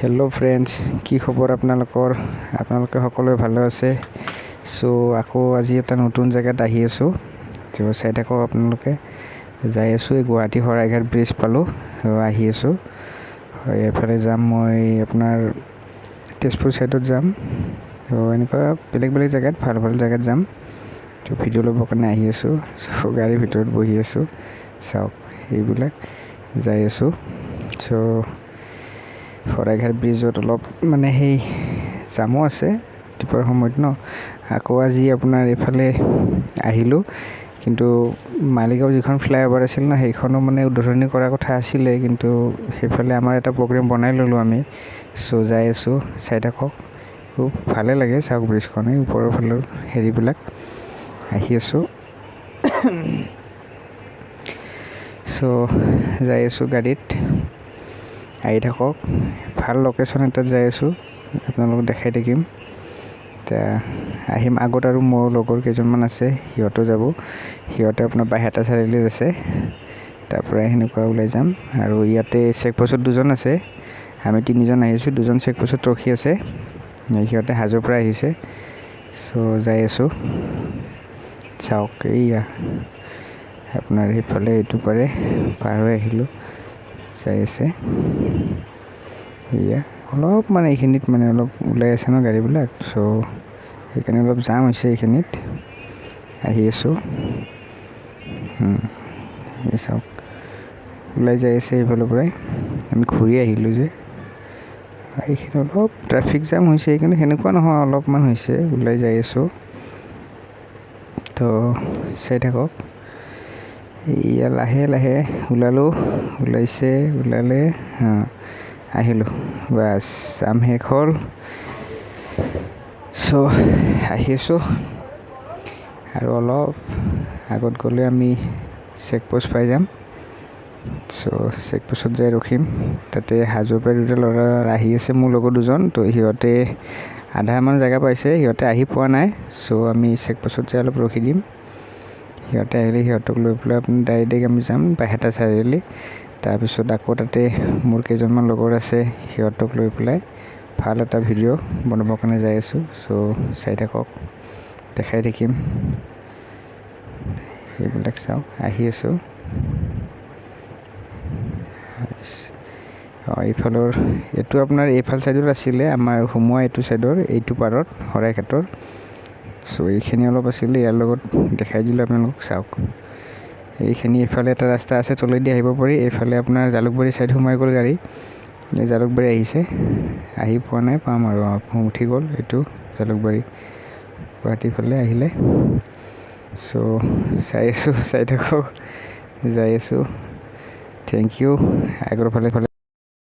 Hello' friends, কি খবৰ আপোনালোকে সকলোৱে ভালে আছে? আকৌ আজি এটা নতুন জেগাত আহি আছোঁ। চাই থাকক আপোনালোকে। যাই আছোঁ, এই গুৱাহাটী শৰাইঘাট ব্ৰিজ পালোঁ, আহি আছোঁ। এইফালে যাম মই আপোনাৰ তেজপুৰ ছাইডত যাম। এনেকুৱা বেলেগ জেগাত ভাল জেগাত যাম। ভিডিঅ' ল'বৰ কাৰণে আহি আছোঁ। গাড়ীৰ ভিতৰত বহি আছোঁ। চাওক এইবিলাক যাই আছোঁ। শৰাইঘাট ব্ৰিজত অলপ সেই জামো আছে ৰাতিপুৱাৰ সময়ত আকৌ আজি আপোনাৰ এইফালে আহিলোঁ, কিন্তু মালিগাঁও যিখন ফ্লাইঅভাৰ আছিল সেইখনো উদ্বোধনী কৰাৰ কথা আছিলে, কিন্তু সেইফালে আমাৰ এটা প্ৰগ্ৰেম বনাই ল'লোঁ আমি। যাই আছোঁ, চাই থাকক। খুব ভালে লাগে চাওক ব্ৰিজখনে, ওপৰৰ ফালৰ হেৰিবিলাক আহি আছোঁ। যাই আছোঁ গাড়ীত, আহি থাকক। ভাল লোকেশ্যন এটাত যাই আছোঁ, আপোনালোকক দেখাই থাকিম। আহিম আগত আৰু মোৰ লগৰ কেইজনমান আছে, সিহঁতো যাব। সিহঁতে আপোনাৰ বাইহাটা চাৰিআলিত আছে, তাৰপৰা সেনেকুৱা ওলাই যাম। আৰু ইয়াতে চেকপোষ্টত দুজন আছে, আমি তিনিজন আহিছোঁ, দুজন চেকপোষ্টত ৰখি আছে। সিহঁতে হাজোৰ পৰা আহিছে। যাই আছোঁ, চাওক এইয়া আপোনাৰ সেইফালে এইটো পাৰে পাৰ হৈ আহিলোঁ, যাই আছে। এয়া অলপ এইখিনিত অলপ ওলাই আছে গাড়ীবিলাক, সেইকাৰণে অলপ জাম হৈছে এইখিনিত। আহি আছোঁ, এই চাওক ওলাই যাই আছে এইফালৰ পৰাই। আমি ঘূৰি আহিলোঁ যে, এইখিনি অলপ ট্ৰাফিক জাম হৈছে, কিন্তু সেনেকুৱা নহয়, অলপমান হৈছে। ওলাই যাই আছোঁ, চাই থাকক। এয়া লাহে লাহে ওলালে আহিলোঁ, বাছ জাম শেষ হ'ল। আহি আছোঁ, আৰু অলপ আগত গ'লে আমি চেকপোষ্ট পাই যাম। চেকপোষ্টত যাই ৰখিম। তাতে হাজোৰ পৰা দুটা ল'ৰা আহি আছে, মোৰ লগৰ দুজন। সিহঁতে আধামান জেগা পাইছে, সিহঁতে আহি পোৱা নাই। আমি চেকপোষ্টত যাই অলপ ৰখি দিম। সিহঁতে আহিলে সিহঁতক লৈ পেলাই ডাইৰেক্ট আমি যাম বাইহাটা চাৰিআলি। তাৰপিছত আকৌ তাতে মোৰ কেইজনমান লগৰ আছে, সিহঁতক লৈ পেলাই ভাল এটা ভিডিঅ' বনাবৰ কাৰণে যাই আছোঁ। চাই থাকক, দেখাই থাকিম। এইবিলাক চাওক, আহি আছোঁ। এইফালৰ এইটো আপোনাৰ এইফাল ছাইডত আছিলে, আমাৰ সোমোৱা এইটো ছাইডৰ এইটো পাৰত শৰাইঘাটৰ। এইখিনি অলপ আছিলে, ইয়াৰ লগত দেখাই দিলোঁ আপোনালোকক। চাওক এইখিনি, এইফালে এটা ৰাস্তা আছে, তলেদি আহিব পাৰি। এইফালে আপোনাৰ জালুকবাৰী ছাইড সোমাই গ'ল গাড়ী। এই জালুকবাৰী আহিছে, আহি পোৱা নাই, পাম আৰু উঠি গ'ল এইটো জালুকবাৰী গুৱাহাটীৰ ফালে আহিলে। চাই আছোঁ, চাই থাকক, যাই আছোঁ। Thank you. আগৰ ফালে